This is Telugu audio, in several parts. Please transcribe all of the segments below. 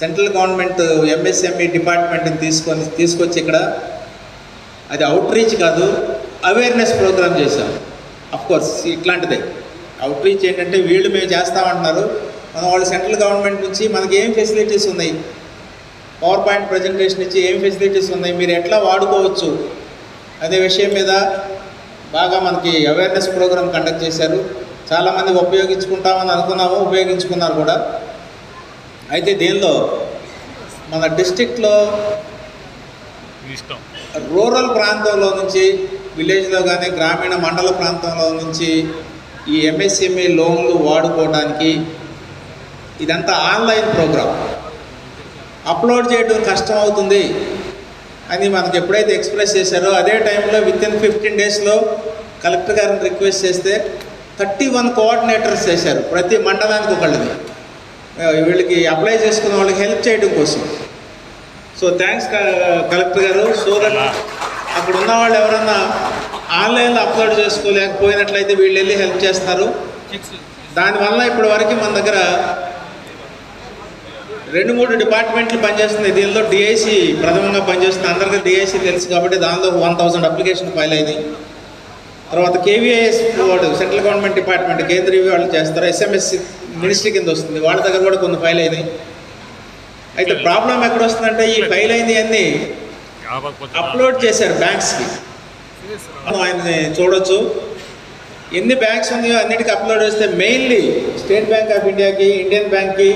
సెంట్రల్ గవర్నమెంట్ ఎంఎస్ఎంఈ డిపార్ట్మెంట్ని తీసుకొచ్చి ఇక్కడ అది అవుట్ రీచ్ కాదు, అవేర్నెస్ ప్రోగ్రామ్ చేశాం. అఫ్కోర్స్ ఇట్లాంటిదే అవుట్ రీచ్ ఏంటంటే వీళ్ళు మేము చేస్తామంటున్నారు, మనం వాళ్ళు సెంట్రల్ గవర్నమెంట్ నుంచి మనకి ఏం ఫెసిలిటీస్ ఉన్నాయి, పవర్ పాయింట్ ప్రజెంటేషన్ ఇచ్చి ఏం ఫెసిలిటీస్ ఉన్నాయి, మీరు ఎట్లా వాడుకోవచ్చు అనే విషయం మీద బాగా మనకి అవేర్నెస్ ప్రోగ్రామ్ కండక్ట్ చేశారు. చాలామంది ఉపయోగించుకుంటామని అనుకున్నాము, ఉపయోగించుకున్నారు కూడా. అయితే దీనిలో మన డిస్ట్రిక్ట్లో రూరల్ ప్రాంతంలో నుంచి, విలేజ్లో కానీ గ్రామీణ మండల ప్రాంతంలో నుంచి ఈ ఎంఎస్ఎంఈ లోన్లు వాడుకోవడానికి ఇదంతా ఆన్లైన్ ప్రోగ్రామ్. అప్లోడ్ చేయడం కష్టం అవుతుంది అని మనకు ఎప్పుడైతే ఎక్స్ప్రెస్ చేశారో అదే టైంలో వితిన్ 15 డేస్లో కలెక్టర్ గారిని రిక్వెస్ట్ చేస్తే 31 కోఆర్డినేటర్స్ చేశారు, ప్రతి మండలానికి ఒకళ్ళని, వీళ్ళకి అప్లై చేసుకున్న వాళ్ళకి హెల్ప్ చేయడం కోసం. సో థ్యాంక్స్ కలెక్టర్ గారు. సో దట్ అక్కడ ఉన్న వాళ్ళు ఎవరన్నా ఆన్లైన్లో అప్లోడ్ చేసుకోలేకపోయినట్లయితే వీళ్ళు వెళ్ళి హెల్ప్ చేస్తారు. దానివల్ల ఇప్పటి వరకు మన దగ్గర 2-3 డిపార్ట్మెంట్లు పనిచేస్తున్నాయి. దీనిలో డిఐసి ప్రథమంగా పనిచేస్తుంది. అందరికీ డిఐసి తెలుసు కాబట్టి దానిలో 1000 అప్లికేషన్ ఫైల్ అయినాయి. తర్వాత కేవీఐఎస్ సెంట్రల్ గవర్నమెంట్ డిపార్ట్మెంట్ కేంద్రీయ వాళ్ళు చేస్తారు, ఎస్ఎంఎస్ మినిస్ట్రీ కింద వస్తుంది, వాళ్ళ దగ్గర కూడా కొన్ని ఫైల్ అయినాయి. అయితే ప్రాబ్లం ఎక్కడ వస్తుందంటే ఈ ఫైల్ అయినవి అన్నీ అప్లోడ్ చేశారు బ్యాంక్స్కి. ఆయన్ని చూడొచ్చు, ఎన్ని బ్యాంక్స్ ఉన్నాయో అన్నిటికీ అప్లోడ్ చేస్తే మెయిన్లీ స్టేట్ బ్యాంక్ ఆఫ్ ఇండియాకి, ఇండియన్ బ్యాంక్కి,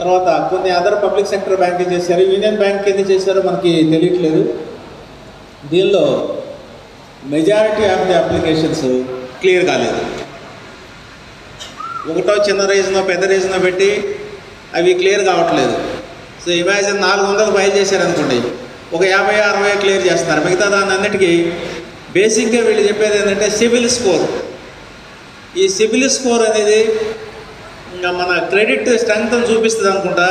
తర్వాత కొన్ని అదర్ పబ్లిక్ సెక్టర్ బ్యాంక్కి చేశారు. యూనియన్ బ్యాంక్ ఎందుకు చేశారో మనకి తెలియట్లేదు. దీనిలో majority of the applications clear కాలేదు. ఒకటో చిన్న రీజనో పెద్ద రీజనో పెట్టి అవి క్లియర్ కావట్లేదు. సో ఇమాజిన్ 400 ఫైల్ చేశారనుకోండి, ఒక 50-60 క్లియర్ చేస్తున్నారు. మిగతా దాన్ని అన్నిటికీ బేసిక్గా వీళ్ళు చెప్పేది ఏంటంటే సిబిల్ స్కోర్. ఈ సిబిల్ స్కోర్ అనేది ఇంకా మన క్రెడిట్ స్ట్రెంగ్త్ని చూపిస్తుంది అనుకుంటా.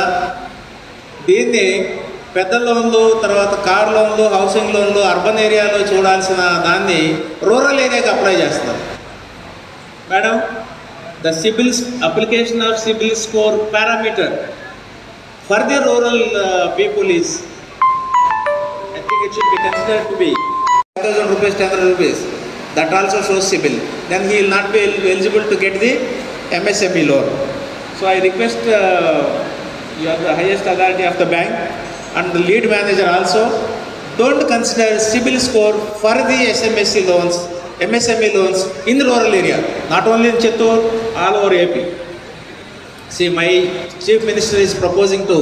దీన్ని పెద్ద లోన్లు, తర్వాత కార్ లోన్లు, హౌసింగ్ లోన్లు అర్బన్ ఏరియాలో చూడాల్సిన దాన్ని రూరల్ ఏరియాకి అప్లై చేస్తారు. Madam, the CIBIL application of CIBIL score parameter for the rural people is, I think it should be considered to be 5,000 rupees, 10,000 rupees. That also shows CIBIL. Then he will not be eligible to get the MSME loan. So I request you are the highest authority of the bank and the lead manager also, don't consider CIBIL score for the MSME loans in the rural area, not only in Chittoor, all over AP. See, my chief minister is proposing to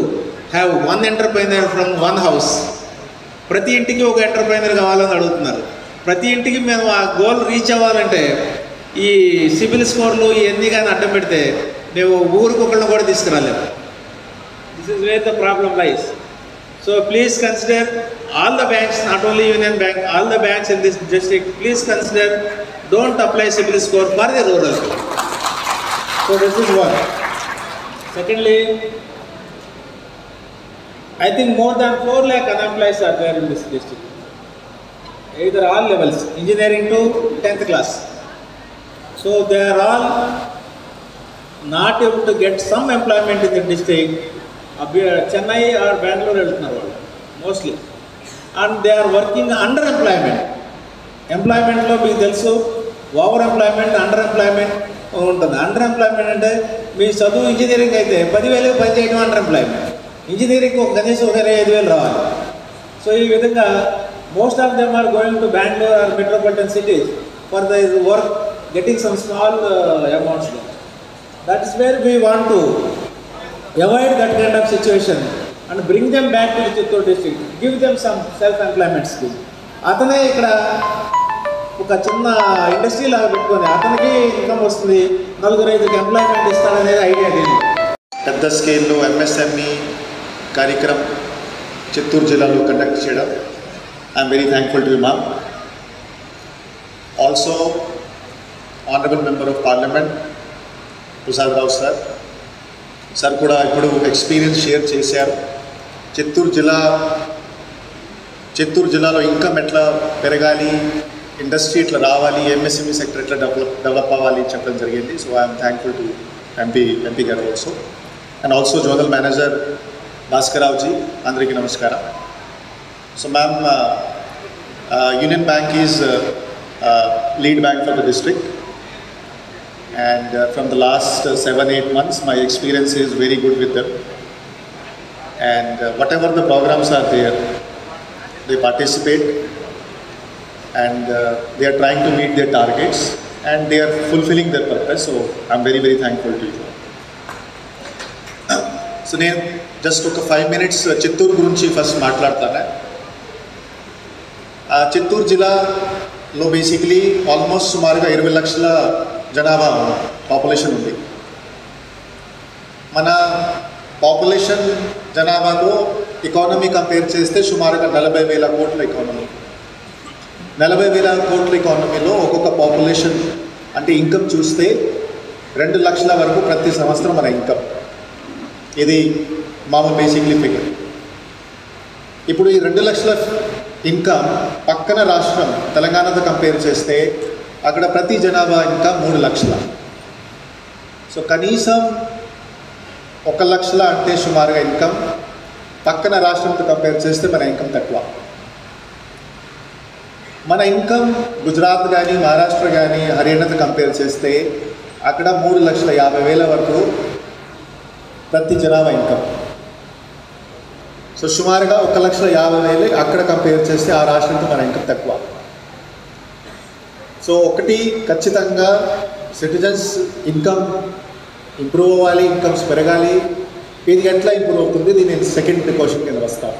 have one entrepreneur from one house. ప్రతి ఇంటికి ఒక ఎంటర్ప్రైనర్ కావాలని అడుగుతున్నారు. ప్రతి ఇంటికి మేము ఆ గోల్ రీచ్ అవ్వాలంటే ఈ సిబిల్ స్కోర్లు ఇవన్నీ కానీ అడ్డం పెడితే మేము ఊరికొకళ్ళని కూడా తీసుకురాలేము. This is where the problem lies. So please consider all the banks, not only Union Bank, all the banks in this district, please consider, don't apply CIBIL score for the rural. So this is one. Secondly, I think more than 4 lakh unemployed are there in this district. Either all levels, engineering to 10th class. So they are all not able to get some employment in the district. Chennai or Bangalore వెళ్తున్నారు వాళ్ళు mostly. And they are working under employment. ఎంప్లాయ్మెంట్లో మీకు తెలుసు, ఓవర్ ఎంప్లాయ్మెంట్, అండర్ ఎంప్లాయ్మెంట్ ఉంటుంది. అండర్ ఎంప్లాయ్మెంట్ అంటే మీ చదువు ఇంజనీరింగ్ అయితే 10,000 పని చేయడం అండర్ ఎంప్లాయ్మెంట్. ఇంజనీరింగ్ ఒక కనీసం 25,000 రావాలి. సో ఈ విధంగా most of them are going to Bengaluru or metropolitan cities for the work, getting some small amounts. That is where we want to avoid that kind of situation and bring them back to the Chittoor district, give them some self employment scheme. అతనే ఇక్కడ ఒక చిన్న ఇండస్ట్రీ లాగా పెట్టుకొని అతనికి ఇన్కమ్ వస్తుంది, 4-5 ఎంప్లాయ్మెంట్ ఇస్తాడనేది ఐడియా. దీన్ని పెద్ద స్కేల్లో ఎంఎస్ఎంఈ కార్యక్రమం చిత్తూరు జిల్లాలో కండక్ట్ చేయడం, I'm very thankful to you ma'am. Also honourable member of parliament Prasad Rao sir కూడా ఇప్పుడు ఎక్స్పీరియన్స్ షేర్ చేశారు. చిత్తూరు జిల్లాలో ఇన్కమ్ ఎట్లా పెరగాలి, ఇండస్ట్రీ ఎట్లా రావాలి, ఎంఎస్ఎంఈ సెక్టర్ ఎట్లా డెవలప్ అవ్వాలి చెప్పడం జరిగింది. So I'm thankful to MP గారు also, and also zonal manager Bhaskarav ji, Andriki Namaskara. So ma'am, Union Bank is lead bank for the district, and from the last 7-8 months my experience is very good with them, and whatever the programs are there, they participate, and they are trying to meet their targets, and they are fulfilling their purpose. So I'm very, very thankful to you. So నేను జస్ట్ ఒక 5 minutes చిత్తూరు గురించి ఫస్ట్ మాట్లాడతాను. చిత్తూరు జిల్లాలో బేసిక్లీ ఆల్మోస్ట్ సుమారుగా 20 లక్షల జనాభా పాపులేషన్ ఉంది. మన పాపులేషన్ జనాభాలో ఎకానమీ కంపేర్ చేస్తే సుమారుగా 40,000 కోట్ల ఎకానమీ. 40,000 కోట్ల ఎకానమీలో ఒక్కొక్క పాపులేషన్ అంటే ఇన్కమ్ చూస్తే 2 లక్షల వరకు ప్రతి సంవత్సరం మన ఇన్కమ్. ఇది మామూలు బేసిక్లీ ఫిగర్. ఇప్పుడు ఈ 2 లక్షల ఇన్కమ్ పక్కన రాష్ట్రం తెలంగాణతో కంపేర్ చేస్తే అక్కడ ప్రతి జనాభా ఇన్కమ్ 3 లక్షల. సో కనీసం 1 లక్షల అంటే సుమారుగా ఇన్కమ్ పక్కన రాష్ట్రంతో కంపేర్ చేస్తే మన ఇన్కమ్ తక్కువ. మన ఇన్కమ్ గుజరాత్ కానీ మహారాష్ట్ర కానీ హర్యానాతో కంపేర్ చేస్తే అక్కడ 3,50,000 వరకు ప్రతి జనాభా ఇన్కమ్. సో సుమారుగా 1,50,000 అక్కడ కంపేర్ చేస్తే ఆ రాష్ట్రంతో మన ఇన్కమ్ తక్కువ. సో ఒకటి ఖచ్చితంగా సిటిజన్స్ ఇన్కమ్ ఇంప్రూవ్ అవ్వాలి, ఇన్కమ్స్ పెరగాలి. ఇది ఎట్లా ఇంప్రూవ్ అవుతుంది, ఇది నేను సెకండ్ ప్రికాషన్ కింద వస్తాను.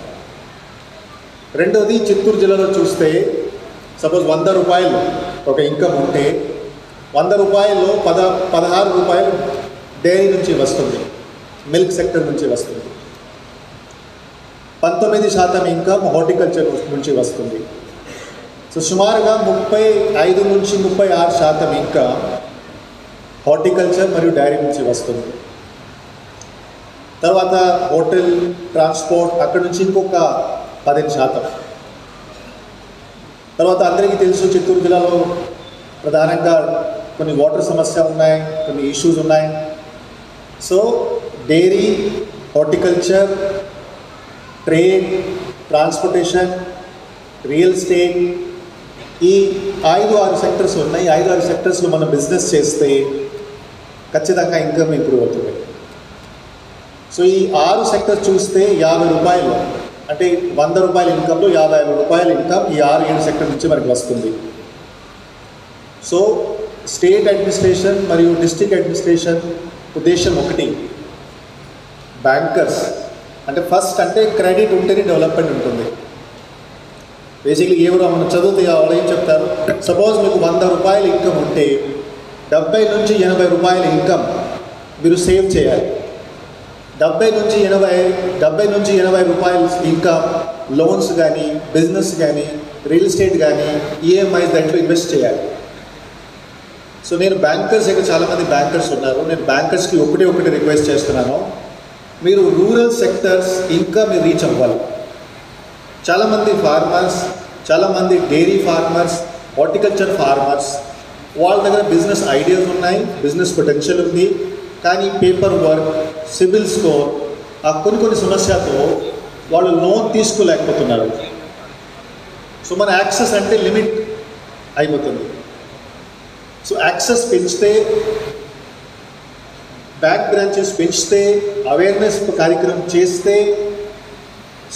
రెండోది, చిత్తూరు జిల్లాలో చూస్తే సపోజ్ 100 రూపాయలు ఒక ఇన్కమ్ ఉంటే 100 రూపాయల్లో 16 రూపాయలు డైరీ నుంచి వస్తుంది, మిల్క్ సెక్టర్ నుంచి వస్తుంది. 19% ఇన్కమ్ హార్టికల్చర్ నుంచి వస్తుంది. సో సుమారుగా 35 నుంచి 36% ఇన్కమ్ హార్టికల్చర్ మరియు డైరీ నుంచి వస్తుంది. తర్వాత హోటల్, ట్రాన్స్పోర్ట్ అక్కడ నుంచి ఇంకొక 15%. తర్వాత అందరికీ తెలుసు చిత్తూరు జిల్లాలో ప్రధానంగా కొన్ని వాటర్ సమస్య ఉన్నాయి, కొన్ని ఇష్యూస్ ఉన్నాయి. So dairy, horticulture, trade, transportation, real estate, ఈ 5-6 సెక్టర్స్ ఉన్నాయి. 5-6 సెక్టర్స్లో మనం బిజినెస్ చేస్తే ఖచ్చితంగా ఇన్కమ్ ఇంప్రూవ్ అవుతుంది. సో ఈ 6 సెక్టర్స్ చూస్తే 50 రూపాయలు అంటే 100 రూపాయల ఇన్కమ్లో 55 రూపాయల ఇన్కమ్ ఈ 6-7 సెక్టర్ నుంచి మనకి వస్తుంది. సో స్టేట్ అడ్మినిస్ట్రేషన్ మరియు డిస్ట్రిక్ట్ అడ్మినిస్ట్రేషన్ ఉద్దేశం ఒకటి, బ్యాంకర్స్ అంటే ఫస్ట్ అంటే క్రెడిట్ ఉంటేనే డెవలప్మెంట్ ఉంటుంది. బేసిక్లీ ఎవరో మనం చదివితే వాళ్ళు ఏం చెప్తారు, సపోజ్ మీకు 100 రూపాయల ఇన్కమ్ ఉంటే 70 నుంచి 80 రూపాయల ఇన్కమ్ మీరు సేవ్ చేయాలి. 70 నుంచి 80 రూపాయల ఇన్కమ్ లోన్స్ కానీ, బిజినెస్ కానీ, రియల్ ఎస్టేట్ కానీ, ఈఎంఐస్ దాంట్లో ఇన్వెస్ట్ చేయాలి. సో నేను బ్యాంకర్స్ ఇక్కడ చాలామంది బ్యాంకర్స్ ఉన్నారు. నేను బ్యాంకర్స్కి ఒకటి రిక్వెస్ట్ చేస్తున్నాను, మీరు రూరల్ సెక్టర్స్ ఇంకా మీరు రీచ్ అవ్వాలి. చాలామంది ఫార్మర్స్, చాలామంది డైరీ ఫార్మర్స్, హార్టికల్చర్ ఫార్మర్స్, వాళ్ళ దగ్గర బిజినెస్ ఐడియాస్ ఉన్నాయి, బిజినెస్ పొటెన్షియల్ ఉంది, కానీ పేపర్ వర్క్, సిబిల్ స్కోర్ ఆ కొన్ని సమస్యతో వాళ్ళు లోన్ తీసుకోలేకపోతున్నారు. సో మన యాక్సెస్ అంటే లిమిట్ అయిపోతుంది. సో యాక్సెస్ పెంచితే, బ్యాంక్ బ్రాంచెస్ పెంచితే, అవేర్నెస్ కార్యక్రమం చేస్తే,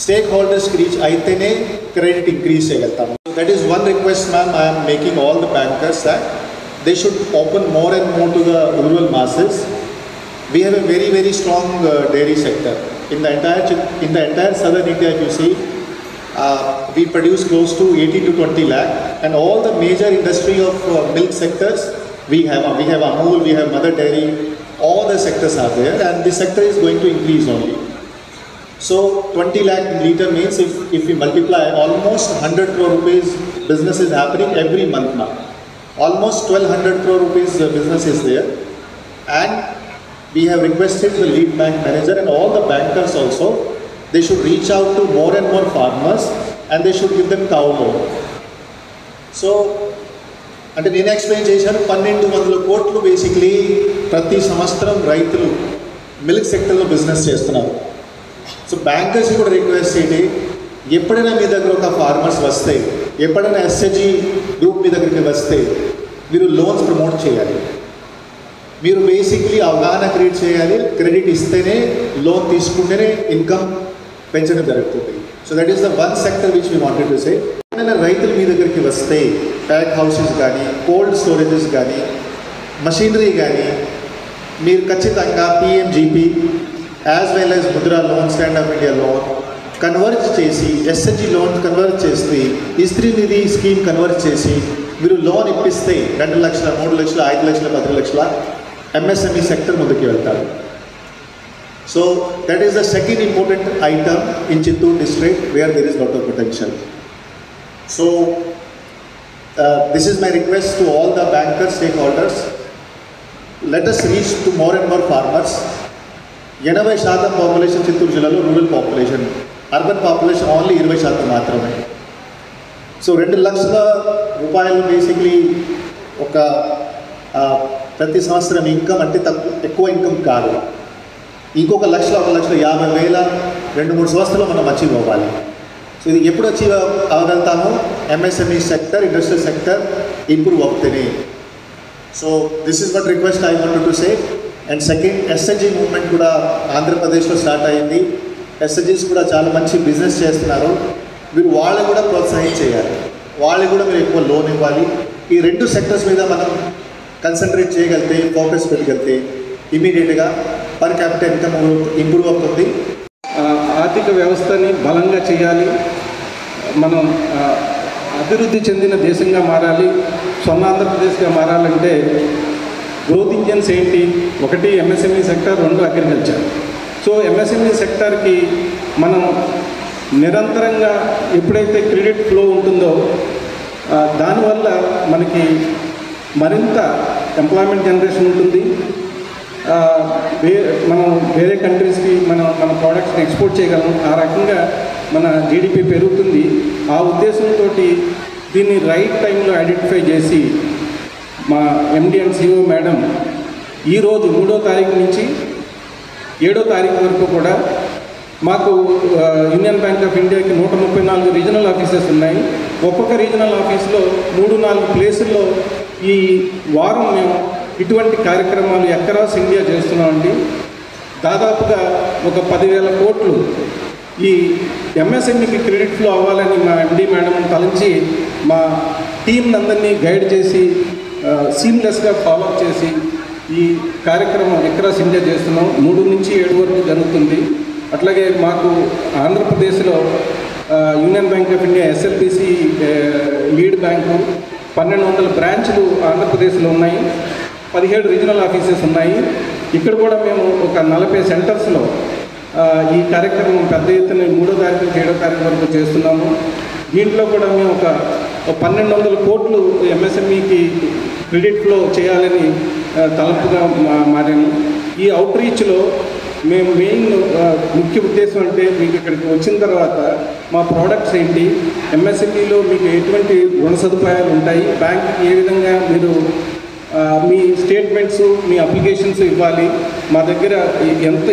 స్టేక్ హోల్డర్స్కి రీచ్ అయితేనే క్రెడిట్ ఇంక్రీజ్ చేయగలుగుతాము. So that is one request ma'am I'm making all the bankers that they should open more and more to the rural masses. We have a very, very strong dairy sector. In the entire southern India, if you see, we produce close to 18 to 20 lakh, and all the major industry of milk sectors, we have Amul, we have Mother Dairy, all the sectors are there, and this sector is going to increase only. So 20 lakh liter means if we multiply, almost 100 crore rupees business is happening every month now. Almost 1,200 crore rupees business is there, and we have requested the lead bank manager and all the bankers also, they should reach out to more and more farmers and they should give them cow loan. So అంటే నేను ఎక్స్ప్లెయిన్ చేశాను, 1,200 కోట్లు బేసిక్లీ ప్రతి సంవత్సరం రైతులు మిల్క్ సెక్టర్లో బిజినెస్ చేస్తున్నారు. సో బ్యాంకర్స్ కూడా రిక్వెస్ట్ చేయండి, ఎప్పుడైనా మీ దగ్గర ఒక ఫార్మర్స్ వస్తే, ఎప్పుడైనా ఎస్హెచ్జి గ్రూప్ మీ దగ్గరికి వస్తే మీరు లోన్స్ ప్రమోట్ చేయాలి. మీరు బేసిక్లీ అవగాహన క్రియేట్ చేయాలి. క్రెడిట్ ఇస్తేనే, లోన్ తీసుకుంటేనే ఇన్కమ్ పెంచడం జరుగుతుంది. So that is the one sector which we wanted to say. ఏదైనా రైతులు మీ దగ్గరికి వస్తే ప్యాక్ హౌసెస్ కానీ, కోల్డ్ స్టోరేజెస్ కానీ, మషీనరీ కానీ, మీరు ఖచ్చితంగా PMGP as well as Mudra loan, stand up India loan convert చేసి, ఎస్హెచ్జి లోన్ కన్వర్ట్ చేసి, ఇస్త్రీ నిధి స్కీమ్ కన్వర్ట్ చేసి మీరు లోన్ ఇప్పిస్తే 2 లక్షల, 3 లక్షల, 5 లక్షల, 10 లక్షల ఎంఎస్ఎంఈ సెక్టర్ ముందుకు వెళ్తారు. So that is the second important item in Chittoor district where there is lot of potential. So this is my request to all the bankers, stakeholders, let us reach to more and more farmers. 80% population Chittoor జిల్లాలో rural population, urban population only 20% మాత్రమే. సో 2 లక్షల రూపాయలు బేసిక్లీ ఒక ప్రతి సంవత్సరం ఇన్కమ్ అంటే ఎక్కువ ఇన్కమ్ కాదు. ఇంకొక 1,50,000 2-3 సంవత్సరాలు మనం అచీవ్ అవ్వాలి. సో ఇది ఎప్పుడు అచీవ్ అవ్వగలుగుతాము? MSME sector, industrial sector improve అవుతేనే. So this is what request I wanted to say. And second, SHG movement కూడా ఆంధ్రప్రదేశ్లో స్టార్ట్ అయింది. ఎస్హెచ్జిస్ కూడా చాలా మంచి బిజినెస్ చేస్తున్నారు. మీరు వాళ్ళు కూడా ప్రోత్సహించేయాలి, వాళ్ళు కూడా మీరు ఎక్కువ లోన్ ఇవ్వాలి. ఈ 2 సెక్టర్స్ మీద మనం కన్సన్ట్రేట్ చేయగలిగితే, ఫోకస్ పెట్టగలిగితే ఇమీడియట్గా పర్ క్యాపిటల్ ఇన్కమ్ ఇంప్రూవ్ అవుతుంది. ఆర్థిక వ్యవస్థని బలంగా చేయాలి. మనం అభివృద్ధి చెందిన దేశంగా మారాలి. స్వర్ణ ఆంధ్రప్రదేశ్గా మారాలంటే గ్రోత్ ఇంజన్స్ ఏంటి? 1 MSME sector, 2 agriculture. So MSME సెక్టర్కి మనం నిరంతరంగా ఎప్పుడైతే క్రెడిట్ ఫ్లో ఉంటుందో దానివల్ల మనకి మరింత ఎంప్లాయ్మెంట్ జనరేషన్ ఉంటుంది. మనం వేరే కంట్రీస్కి మన ప్రోడక్ట్స్ని ఎక్స్పోర్ట్ చేయగలం. ఆ రకంగా మన జీడిపి పెరుగుతుంది. ఆ ఉద్దేశంతో దీన్ని రైట్ టైంలో ఐడెంటిఫై చేసి మా ఎండి అండ్ సిఓ మేడం ఈరోజు 3వ తారీఖు నుంచి 7వ తారీఖు వరకు కూడా మాకు యూనియన్ బ్యాంక్ ఆఫ్ ఇండియాకి 134 రీజనల్ ఆఫీసెస్ ఉన్నాయి. ఒక్కొక్క రీజనల్ ఆఫీస్లో 3-4 ప్లేసుల్లో ఈ వారం మేము ఇటువంటి కార్యక్రమాలు అక్రాస్ ఇండియా చేస్తున్నామండి. దాదాపుగా ఒక 10,000 కోట్లు ఈ ఎంఎస్ఎంఈకి క్రెడిట్ ఫ్లో అవ్వాలని మా ఎండి మేడం తలంచి మా టీంని అందరినీ గైడ్ చేసి సీమ్లెస్గా ఫాలోఅప్ చేసి ఈ కార్యక్రమం అక్రాస్ ఇండియా చేస్తున్నాం. 3 నుంచి 7 వరకు జరుగుతుంది. అట్లాగే మాకు ఆంధ్రప్రదేశ్లో union bank of India, SLBC lead bank 1200 బ్రాంచ్లు ఆంధ్రప్రదేశ్లో ఉన్నాయి. 17 రీజనల్ ఆఫీసెస్ ఉన్నాయి. ఇక్కడ కూడా మేము ఒక 40 సెంటర్స్లో ఈ కార్యక్రమం పెద్ద ఎత్తున 3వ తారీఖు నుంచి 7వ తారీఖు వరకు చేస్తున్నాము. దీంట్లో కూడా మేము ఒక 1,200 కోట్లు ఎంఎస్ఎంఈకి క్రెడిట్ ఫ్లో చేయాలని తలపుగా మారాము. ఈ అవుట్ రీచ్లో మేము మెయిన్ ముఖ్య ఉద్దేశం అంటే మీకు ఇక్కడికి వచ్చిన తర్వాత మా ప్రోడక్ట్స్ ఏంటి, ఎంఎస్ఎంఈలో మీకు ఎటువంటి రుణ సదుపాయాలు ఉంటాయి, బ్యాంకుకి ఏ విధంగా మీరు మీ స్టేట్మెంట్స్, మీ అప్లికేషన్స్ ఇవ్వాలి, మా దగ్గర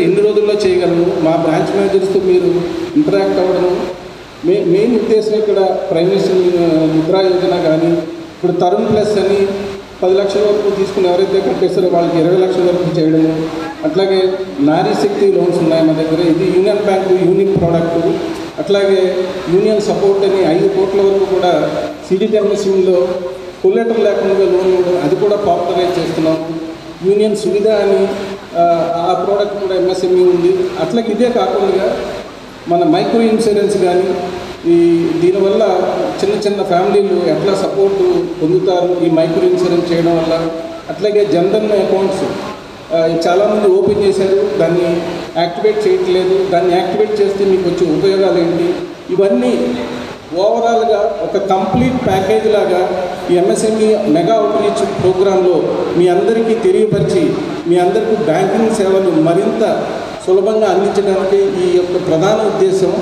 ఎన్ని రోజుల్లో చేయగలరు, మా బ్రాంచ్ మేనేజర్స్తో మీరు ఇంటరాక్ట్ అవ్వడము. మెయిన్ ఉద్దేశం ఇక్కడ ప్రైమ్ మినిస్టర్ ముద్రా యోజన కానీ, ఇప్పుడు తరుణ్ ప్లస్ అని 10 లక్షల వరకు తీసుకుని ఎవరైతే కట్టేస్తారో వాళ్ళకి 20 లక్షల వరకు చేయడము. అట్లాగే నారీ శక్తి లోన్స్ ఉన్నాయి మా దగ్గర. ఇది యూనియన్ బ్యాంకు యూనిక్ ప్రోడక్టు. అట్లాగే యూనియన్ సపోర్ట్ అని 5 కోట్ల వరకు కూడా సిడిఎంఎస్ఎంలో కొల్లెటర్ లేకుండా లోన్ ఇవ్వడం, అది కూడా పాపులరైజ్ చేస్తున్నాము. యూనియన్ సువిధ అని ఆ ప్రోడక్ట్ కూడా ఎంఎస్ఎంఈ ఉంది. అట్లాగే ఇదే కాకుండా మన మైక్రో ఇన్సూరెన్స్ కానీ, దీనివల్ల చిన్న ఫ్యామిలీలు ఎట్లా సపోర్టు పొందుతారు ఈ మైక్రో ఇన్సూరెన్స్ చేయడం వల్ల. అట్లాగే జన్ధన్ అకౌంట్స్ చాలామంది ఓపెన్ చేశారు, దాన్ని యాక్టివేట్ చేయట్లేదు. దాన్ని యాక్టివేట్ చేస్తే మీకు వచ్చే ఉపయోగాలు ఏంటి, ఇవన్నీ ఓవరాల్గా ఒక కంప్లీట్ ప్యాకేజ్ లాగా ఈ ఎంఎస్ఎంఈ మెగా అవుట్రీచ్ ప్రోగ్రాంలో మీ అందరికీ తెలియపరిచి మీ అందరికీ బ్యాంకింగ్ సేవలు మరింత సులభంగా అందించడానికి ఈ యొక్క ప్రధాన ఉద్దేశం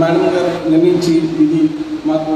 మేడం గారు నిర్ణయించి ఇది మాకు